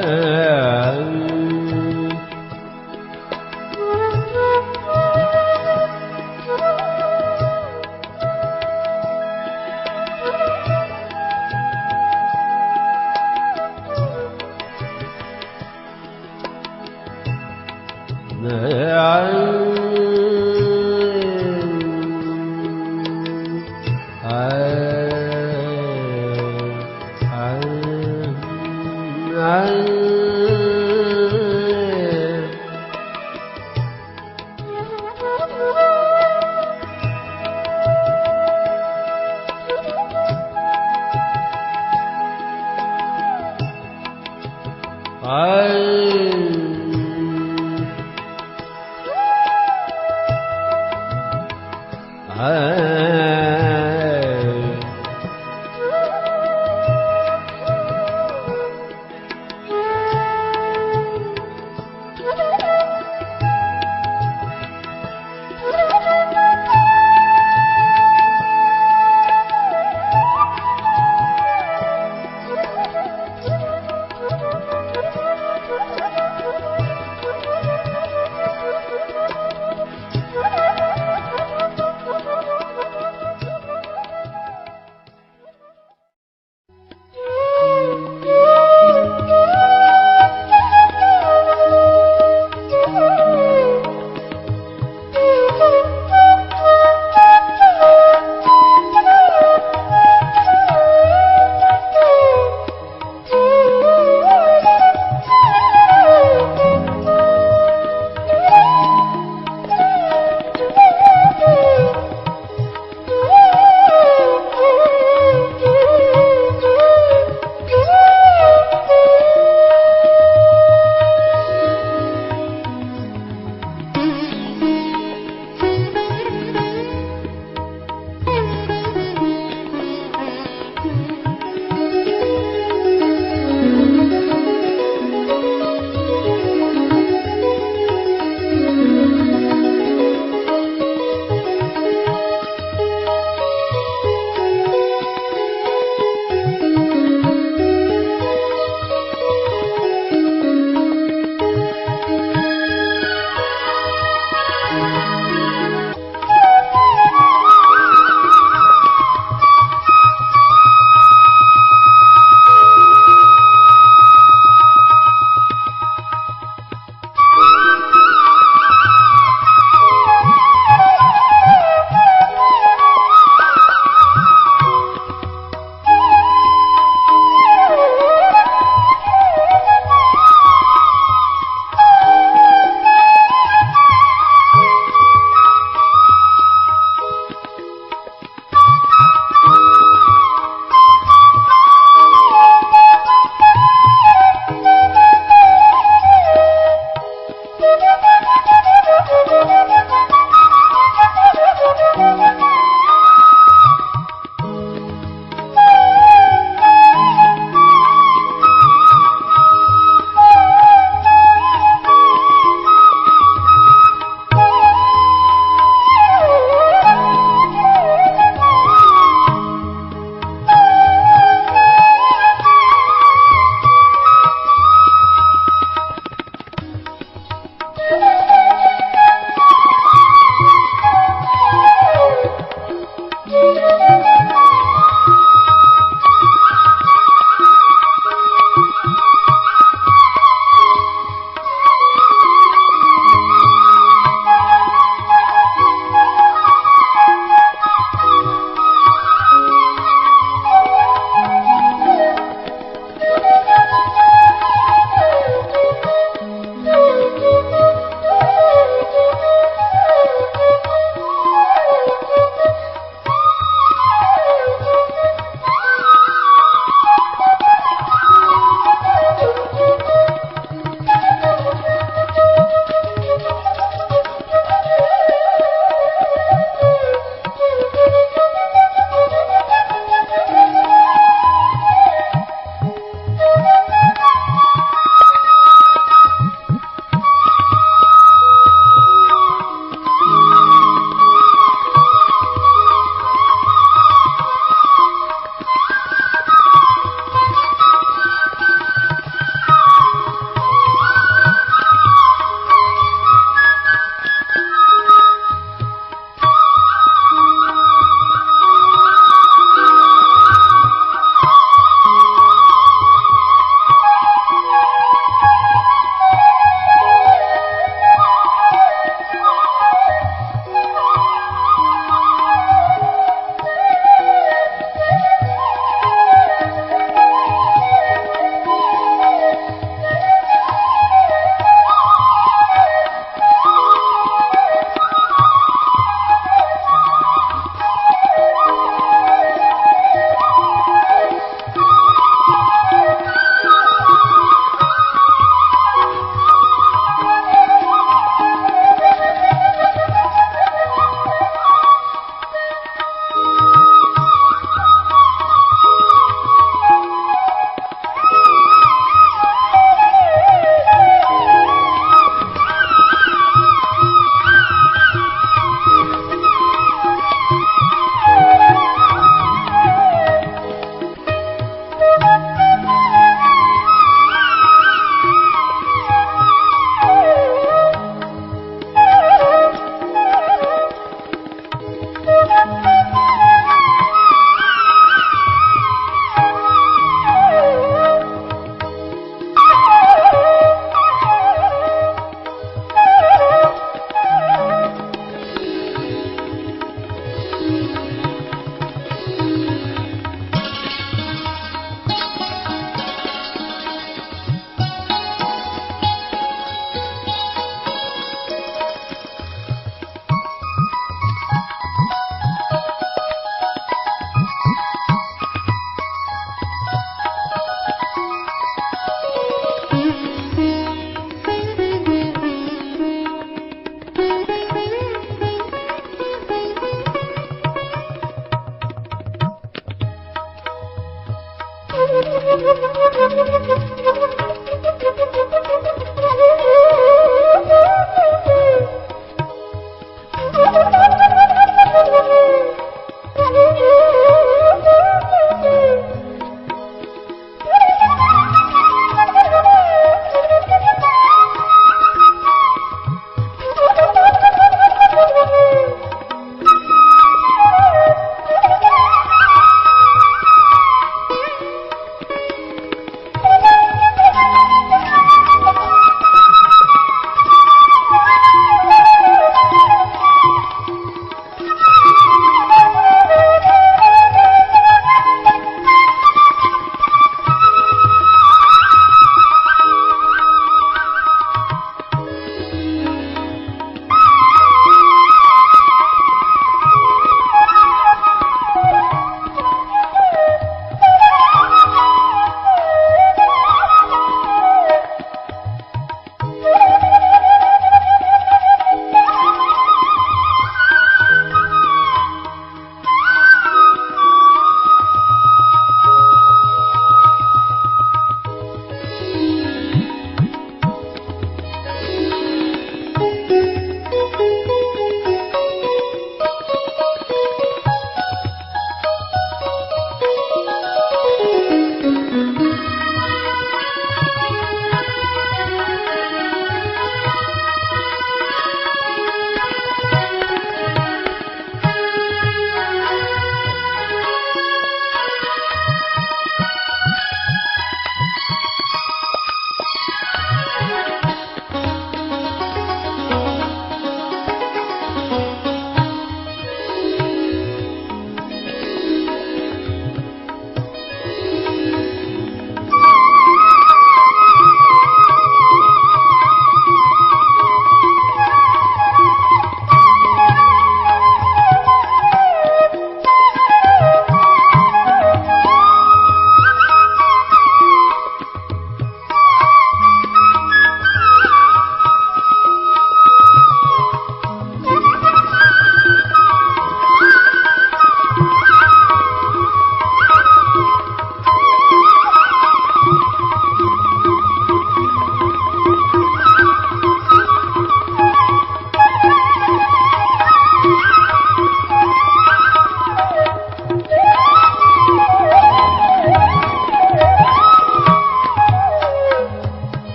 Thank you.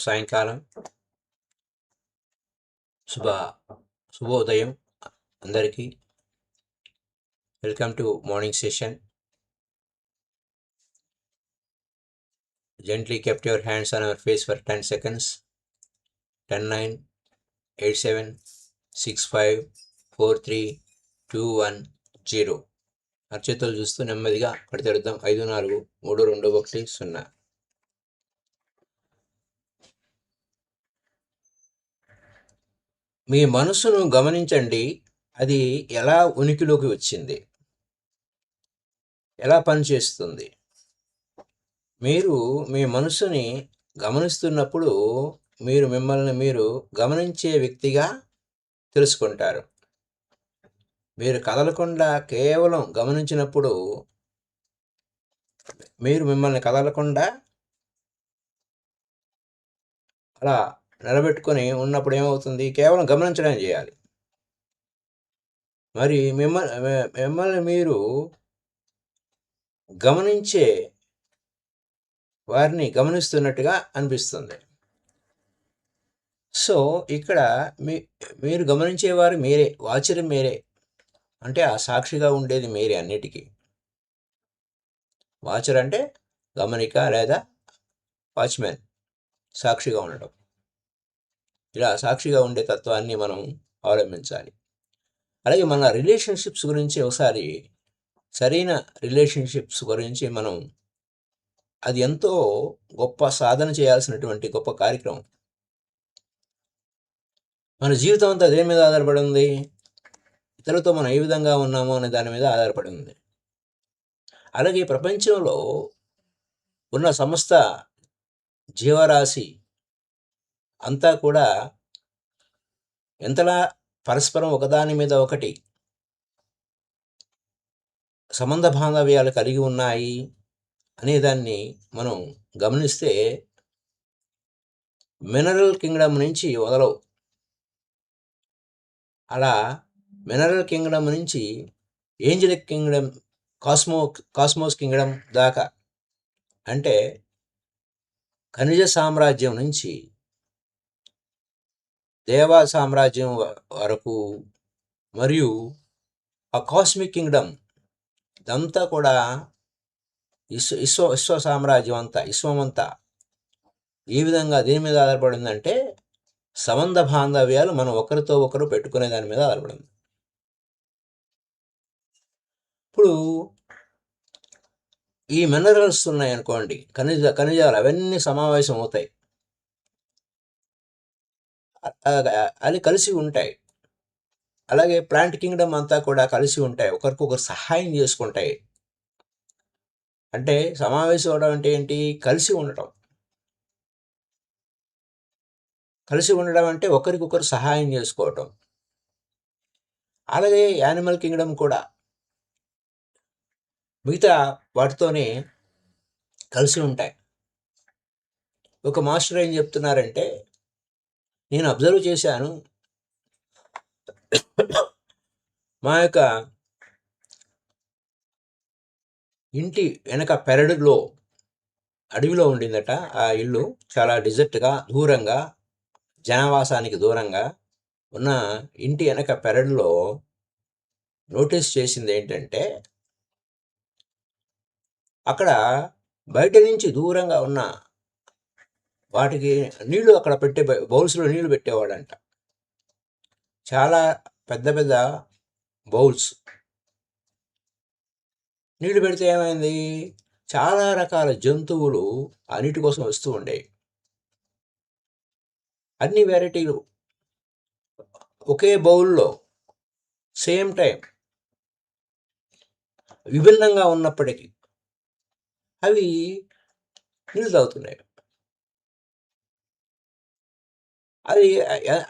సాయంకాలం శుభోదయం అందరికీ. Welcome to morning session. Gently kept your hands on our face for 10 seconds. 10, 9, 8, 7, 6, 5, 4, 3, 2, 1, 0. అరచేతులు చూస్తూ నెమ్మదిగా పడితెడుద్దాం. 5, 4, 3, 2, 1, 0. మీ మనసును గమనించండి. అది ఎలా ఉనికిలోకి వచ్చింది, ఎలా పనిచేస్తుంది. మీరు మీ మనసుని గమనిస్తున్నప్పుడు మీరు మిమ్మల్ని మీరు గమనించే వ్యక్తిగా తెలుసుకుంటారు. మీరు కదలకుండా కేవలం గమనించినప్పుడు, మీరు మిమ్మల్ని కదలకుండా అలా నిలబెట్టుకొని ఉన్నప్పుడు ఏమవుతుంది? కేవలం గమనించడం చేయాలి. మరి మిమ్మల్ని మీరు గమనించే వారిని గమనిస్తున్నట్టుగా అనిపిస్తుంది. సో ఇక్కడ మీరు గమనించేవారు మీరే, వాచర్ మీరే. అంటే ఆ సాక్షిగా ఉండేది మీరే అన్నిటికీ. వాచర్ అంటే గమనిక లేదా వాచ్మెన్, సాక్షిగా ఉండడం. ఇలా సాక్షిగా ఉండే తత్వాన్ని మనం అవలంబించాలి. అలాగే మన రిలేషన్షిప్స్ గురించి ఒకసారి, సరైన రిలేషన్షిప్స్ గురించి మనం, అది ఎంతో గొప్ప సాధన చేయాల్సినటువంటి గొప్ప కార్యక్రమం. మన జీవితం అంతా దేని మీద ఆధారపడి ఉంది? ఇతరులతో మనం ఏ విధంగా ఉన్నామో అనే దాని మీద ఆధారపడి ఉంది. అలాగే ప్రపంచంలో ఉన్న సమస్త జీవరాశి అంతా కూడా ఎంతలా పరస్పరం ఒకదాని మీద ఒకటి సంబంధ బాంధవ్యాలు కలిగి ఉన్నాయి అనేదాన్ని మనం గమనిస్తే, మినరల్ కింగ్డమ్ నుంచి మొదలవు. అలా మినరల్ కింగ్డమ్ నుంచి ఏంజలిక్ కింగ్డమ్, కాస్మోస్ కింగ్డమ్ దాకా, అంటే ఖనిజ సామ్రాజ్యం నుంచి దేవా సామ్రాజ్యం వరకు, మరియు ఆ కాస్మిక్ కింగ్డమ్ ఇదంతా కూడా విశ్వ సామ్రాజ్యం అంతా, విశ్వమంతా ఏ విధంగా దేని మీద ఆధారపడిందంటే సంబంధ బాంధవ్యాలు మనం ఒకరితో ఒకరు పెట్టుకునే దాని మీద ఆధారపడింది. ఇప్పుడు ఈ మినరల్స్ ఉన్నాయనుకోండి, ఖనిజాలు అవన్నీ సమావేశం అవుతాయి, అవి కలిసి ఉంటాయి. అలాగే ప్లాంట్ కింగ్డమ్ అంతా కూడా కలిసి ఉంటాయి, ఒకరికొకరు సహాయం చేసుకుంటాయి. అంటే సమావేశం అవడం అంటే ఏంటి? కలిసి ఉండటం. కలిసి ఉండడం అంటే ఒకరికొకరు సహాయం చేసుకోవటం. అలాగే యానిమల్ కింగ్డమ్ కూడా మిగతా వాటితోనే కలిసి ఉంటాయి. ఒక మాస్టర్ ఏం చెప్తున్నారంటే, నేను అబ్జర్వ్ చేశాను, మా యొక్క ఇంటి వెనక పెరడులో, అడవిలో ఉండిందట ఆ ఇల్లు, చాలా డిజర్ట్గా, దూరంగా, జనవాసానికి దూరంగా ఉన్న ఇంటి వెనక పెరడులో నోటీస్ చేసింది ఏంటంటే, అక్కడ బయట నుంచి దూరంగా ఉన్న వాటికి నీళ్లు అక్కడ పెట్టే బౌల్స్లో నీళ్లు పెట్టేవాడంట. చాలా పెద్ద పెద్ద బౌల్స్. నీళ్లు పెడితే ఏమైంది? చాలా రకాల జంతువులు ఆ నీటి కోసం వస్తూ ఉండేవి. అన్ని వెరైటీలు ఒకే బౌల్లో సేమ్ టైం విభిన్నంగా ఉన్నప్పటికీ అవి నీళ్ళు తాగుతున్నాయి. అది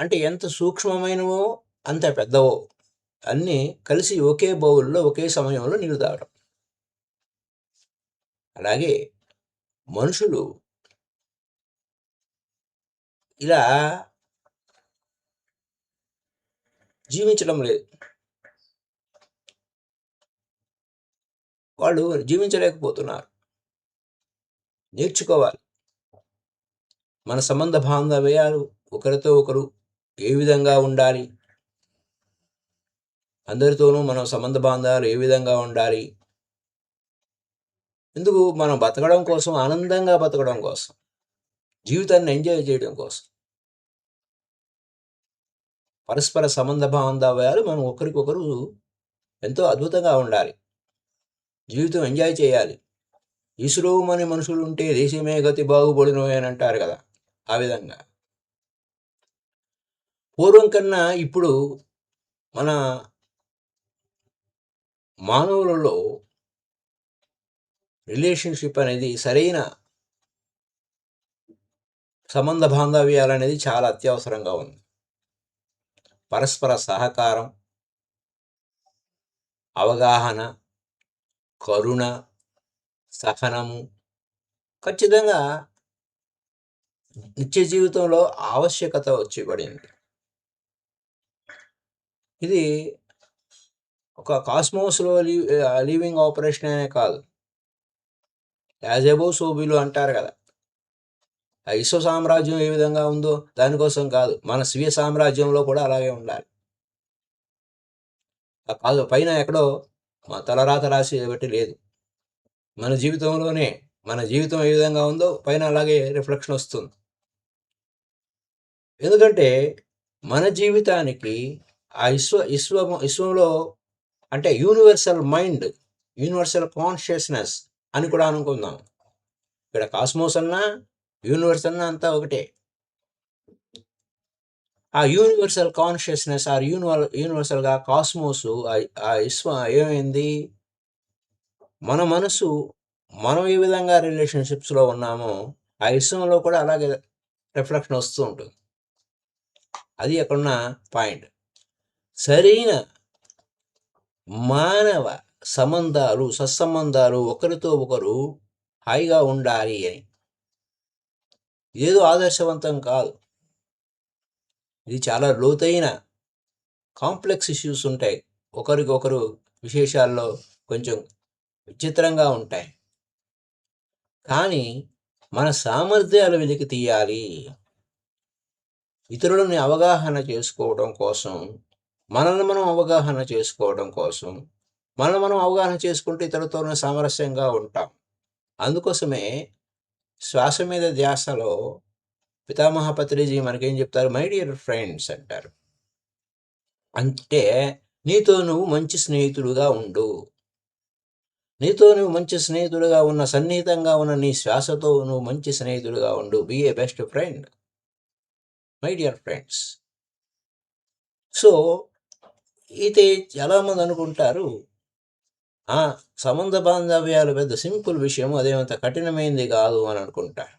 అంటే ఎంత సూక్ష్మమైనవో అంత పెద్దవో అన్నీ కలిసి ఒకే బౌల్లో ఒకే సమయంలో నీళ్ళు తాగడం. అలాగే మనుషులు ఇలా జీవించడం లేదు. వాళ్ళు జీవించలేకపోతున్నారు. నేర్చుకోవాలి. మన సంబంధ బాంధవ్యాలు ఒకరితో ఒకరు ఏ విధంగా ఉండాలి, అందరితోనూ మనం సంబంధ బాంధాలు ఏ విధంగా ఉండాలి, ఎందుకు మనం బతకడం కోసం, ఆనందంగా బతకడం కోసం, జీవితాన్ని ఎంజాయ్ చేయడం కోసం. పరస్పర సంబంధ బాంధవ్యాలు మనం ఒకరికొకరు ఎంతో అద్భుతంగా ఉండాలి. జీవితం ఎంజాయ్ చేయాలి. ఈసులోమని మనుషులు ఉంటే దేశమే గతి బాగుపడును అని అంటారు కదా, ఆ విధంగా పూర్వం కన్నా ఇప్పుడు మన మానవులలో రిలేషన్షిప్ అనేది, సరైన సంబంధ బాంధవ్యాలు అనేది చాలా అత్యవసరంగా ఉంది. పరస్పర సహకారం, అవగాహన, కరుణ, సహనము ఖచ్చితంగా నిత్య జీవితంలో ఆవశ్యకత వచ్చి పడింది. ఇది ఒక కాస్మోస్లో లివింగ్ ఆపరేషన్ అనే కాదు, యాజ్ ఎబోవ్ సో బిలో అంటారు కదా. ఆ విశ్వ సామ్రాజ్యం ఏ విధంగా ఉందో దానికోసం కాదు, మన స్వీయ సామ్రాజ్యంలో కూడా అలాగే ఉండాలి. కాదు పైన ఎక్కడో మా తలరాత రాసి బట్టి లేదు, మన జీవితంలోనే మన జీవితం ఏ విధంగా ఉందో పైన అలాగే రిఫ్లెక్షన్ వస్తుంది. ఎందుకంటే మన జీవితానికి ఆ విశ్వంలో అంటే యూనివర్సల్ మైండ్, యూనివర్సల్ కాన్షియస్నెస్ అని కూడా అనుకుందాం. ఇక్కడ కాస్మోస్ అన్నా యూనివర్స్ అన్నా అంతా ఒకటే. ఆ యూనివర్సల్ కాన్షియస్నెస్ ఆర్ యూనివర్సల్గా కాస్మోసు ఆ విశ్వం ఏమైంది, మన మనసు మనం ఏ విధంగా రిలేషన్షిప్స్లో ఉన్నామో ఆ విశ్వంలో కూడా అలాగే రిఫ్లెక్షన్ వస్తూ ఉంటుంది. అది అక్కడున్న పాయింట్. సరైన మానవ సంబంధాలు, సత్సంబంధాలు ఒకరితో ఒకరు హాయిగా ఉండాలి అని. ఏదో ఆదర్శవంతం కాదు, ఇది చాలా లోతైన కాంప్లెక్స్ ఇష్యూస్ ఉంటాయి. ఒకరికొకరు విశేషాల్లో కొంచెం విచిత్రంగా ఉంటాయి. కానీ మన సామర్థ్యాలు వెలికి తీయాలి. ఇతరులని అవగాహన చేసుకోవడం కోసం, మనల్ని మనం అవగాహన చేసుకోవడం కోసం, మనల్ని మనం అవగాహన చేసుకుంటే ఇతరులతోనే సామరస్యంగా ఉంటాం. అందుకోసమే శ్వాస మీద ధ్యాసలో పితామహ పత్రిజీ మనకేం చెప్తారు, మై డియర్ ఫ్రెండ్స్ అంటారు. అంటే నీతో నువ్వు మంచి స్నేహితుడుగా ఉండు. నీతో నువ్వు మంచి స్నేహితుడుగా ఉన్న, సన్నిహితంగా ఉన్న నీ శ్వాసతో నువ్వు మంచి స్నేహితుడుగా ఉండు. Be a best friend, my dear friends. So అయితే చాలామంది అనుకుంటారు, సంబంధ బాంధవ్యాలు పెద్ద సింపుల్ విషయం, అదేమంత కఠినమైంది కాదు అని అనుకుంటారు.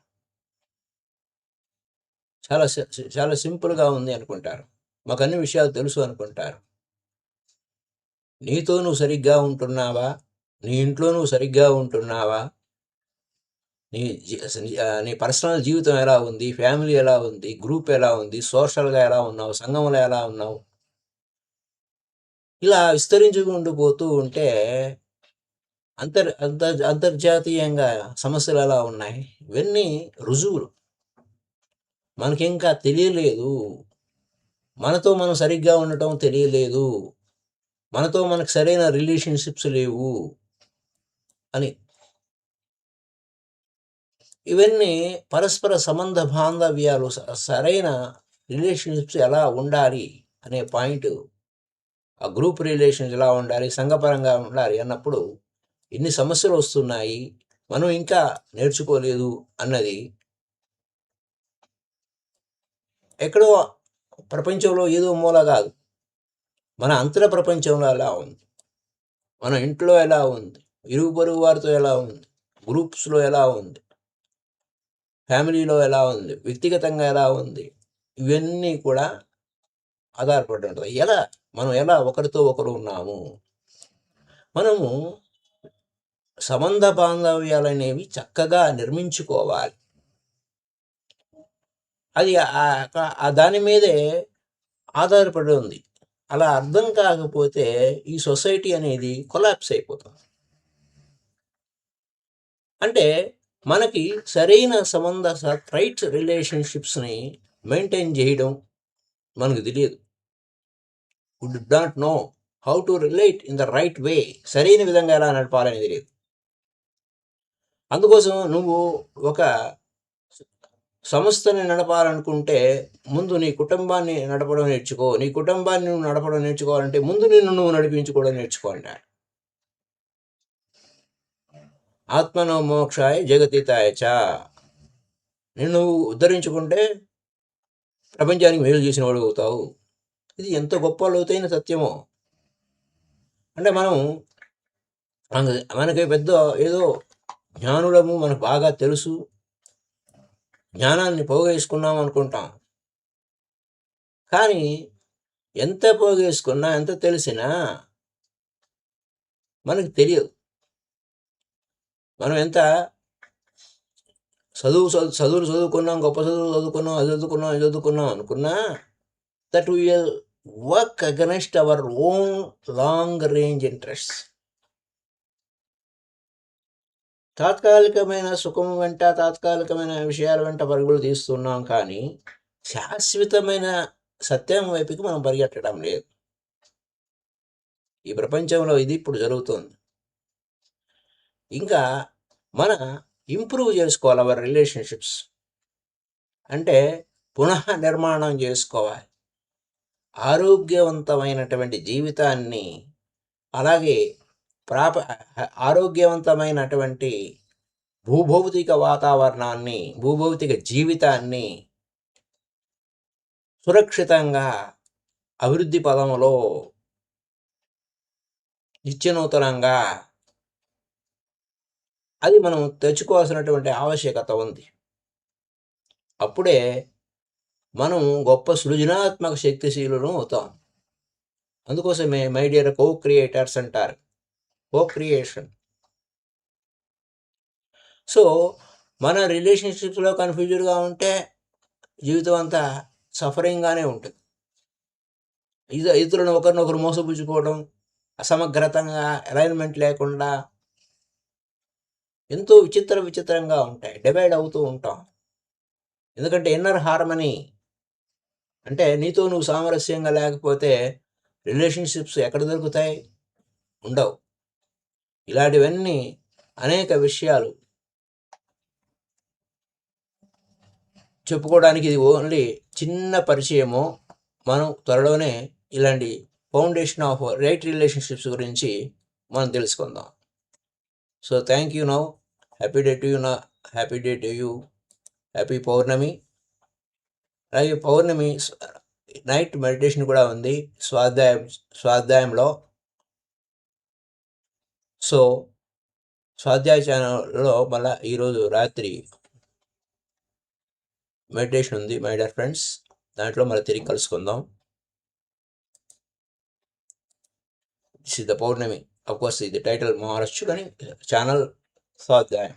చాలా చాలా సింపుల్గా ఉంది అనుకుంటారు, మాకు అన్ని విషయాలు తెలుసు అనుకుంటారు. నీతో నువ్వు సరిగ్గా ఉంటున్నావా, నీ ఇంట్లో నువ్వు సరిగ్గా ఉంటున్నావా, నీ పర్సనల్ జీవితం ఎలా ఉంది, ఫ్యామిలీ ఎలా ఉంది, గ్రూప్ ఎలా ఉంది, సోషల్గా ఎలా ఉన్నావు, సంఘంలో ఎలా ఉన్నావు, ఇలా విస్తరించుకుంటూ పోతూ ఉంటే అంతర్జాతీయంగా సమస్యలు ఎలా ఉన్నాయి, ఇవన్నీ రుజువులు. మనకింకా తెలియలేదు, మనతో మనం సరిగ్గా ఉండటం తెలియలేదు, మనతో మనకు సరైన రిలేషన్షిప్స్ లేవు అని. ఇవన్నీ పరస్పర సంబంధ బాంధవ్యాలు, సరైన రిలేషన్షిప్స్ ఎలా ఉండాలి అనే పాయింట్, ఆ గ్రూప్ రిలేషన్స్ ఎలా ఉండాలి, సంఘపరంగా ఉండాలి అన్నప్పుడు ఎన్ని సమస్యలు వస్తున్నాయి, మనం ఇంకా నేర్చుకోలేదు అన్నది ఎక్కడో ప్రపంచంలో ఏదో మూల కాదు, మన అంతర ప్రపంచంలో ఎలా ఉంది, మన ఇంట్లో ఎలా ఉంది, ఇరుగు పొరుగు వారితో ఎలా ఉంది, గ్రూప్స్లో ఎలా ఉంది, ఫ్యామిలీలో ఎలా ఉంది, వ్యక్తిగతంగా ఎలా ఉంది, ఇవన్నీ కూడా ఆధారపడి ఉంటుంది. మనం ఎలా ఒకరితో ఒకరు ఉన్నాము. మనము సంబంధ బాంధవ్యాలు అనేవి చక్కగా నిర్మించుకోవాలి. అది దాని మీదే ఆధారపడి ఉంది. అలా అర్థం కాకపోతే ఈ సొసైటీ అనేది కొలాప్స్ అయిపోతుంది. అంటే మనకి సరైన సంబంధ రైట్ రిలేషన్షిప్స్ని మెయింటైన్ చేయడం మనకు తెలియదు. We do not know how to relate in the right way. సరైన విధంగా ఎలా నడపాలని తెలియదు. అందుకోసం నువ్వు ఒక సంస్థని నడపాలనుకుంటే ముందు నీ కుటుంబాన్ని నడపడం నేర్చుకో. నీ కుటుంబాన్ని నువ్వు నడపడం నేర్చుకోవాలంటే ముందు నిన్ను నువ్వు నడిపించుకోవడం నేర్చుకోండి. ఆత్మనో మోక్షాయ జగతితాయ చ. నిన్ను ఉద్ధరించుకుంటే ప్రపంచానికి మేలు చేసిన వాడు అవుతావు. ఇది ఎంత గొప్ప లోతైన సత్యమో. అంటే మనకి పెద్ద ఏదో జ్ఞానులము, మనకు బాగా తెలుసు, జ్ఞానాన్ని పోగేసుకున్నాం అనుకుంటాం. కానీ ఎంత పోగేసుకున్నా, ఎంత తెలిసినా మనకు తెలియదు. మనం ఎంత చదువులు చదువుకున్నాం, గొప్ప చదువులు చదువుకున్నాం, అది చదువుకున్నాం, ఇది చదువుకున్నాం అనుకున్నా, that will work against our own long range interest. తాత్కాలికమైన సుఖం వెంట, తాత్కాలికమైన విషయాల వెంట పరుగులు తీస్తున్నాం, కానీ శాశ్వతమైన సత్యం వైపుకి మనం పరిగెట్టడం లేదు. ఈ ప్రపంచంలో ఇది ఇప్పుడు జరుగుతుంది. ఇంకా మన ఇంప్రూవ్ చేసుకోవాలి అవర్ రిలేషన్షిప్స్. అంటే పునః నిర్మాణం చేసుకోవాలి. ఆరోగ్యవంతమైనటువంటి జీవితాన్ని, అలాగే ఆరోగ్యవంతమైనటువంటి భూభౌతిక వాతావరణాన్ని, భూభౌతిక జీవితాన్ని సురక్షితంగా అభివృద్ధి పదంలో నిత్యనూతనంగా అది మనం తెచ్చుకోవాల్సినటువంటి ఆవశ్యకత ఉంది. అప్పుడే మనం గొప్ప సృజనాత్మక శక్తిశీలును అవుతాం. అందుకోసమే మై డియర్ కో క్రియేటర్స్ అంటారు, కో క్రియేషన్. సో మన రిలేషన్షిప్స్లో కన్ఫ్యూజన్గా ఉంటే జీవితం అంతా సఫరింగ్గానే ఉంటుంది. ఇతరులను ఒకరినొకరు మోసపుచ్చుకోవడం, అసమగ్రతంగా అలైన్మెంట్ లేకుండా ఎంతో విచిత్రంగా ఉంటాయి. డివైడ్ అవుతూ ఉంటాం. ఎందుకంటే ఇన్నర్ హార్మనీ అంటే నీతో నువ్వు సామరస్యంగా లేకపోతే రిలేషన్షిప్స్ ఎక్కడ దొరుకుతాయి? ఉండవు. ఇలాంటివన్నీ అనేక విషయాలు చెప్పుకోవడానికి ఇది ఓన్లీ చిన్న పరిచయము. మనం త్వరలోనే ఇలాంటి ఫౌండేషన్ ఆఫ్ రైట్ రిలేషన్షిప్స్ గురించి మనం తెలుసుకుందాం. So thank you now. Happy day to you. Happy day to you. Happy Pournami. అలాగే పౌర్ణమి నైట్ మెడిటేషన్ కూడా ఉంది స్వాధ్యాయంలో. సో స్వాధ్యాయ ఛానల్లో మళ్ళీ ఈరోజు రాత్రి మెడిటేషన్ ఉంది మై డియర్ ఫ్రెండ్స్. దాంట్లో మళ్ళీ తిరిగి కలుసుకుందాం. This is the Pournami. Of course ఇది టైటిల్ మారచ్చు, కానీ ఛానల్ స్వాధ్యాయం.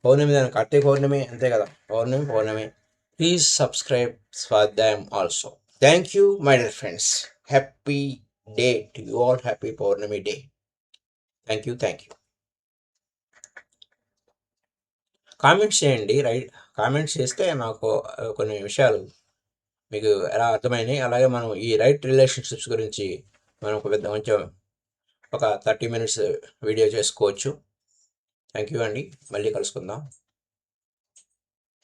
పౌర్ణమి దాని కార్తీక పౌర్ణమి అంతే కదా. Pournami. Please subscribe Swadhyayam also. Thank you my dear friends. Happy day to you all. Happy Pournami day. Thank you. Comments చేయండి. కామెంట్స్ చేస్తే నాకు కొన్ని విషయాలు మీకు ఎలా అర్థమైనాయి. అలాగే మనం ఈ రైట్ రిలేషన్షిప్స్ గురించి మనం కొంచెం ఒక 30 minutes వీడియో చేసుకోవచ్చు. థ్యాంక్ యూ అండి. మళ్ళీ కలుసుకుందాం.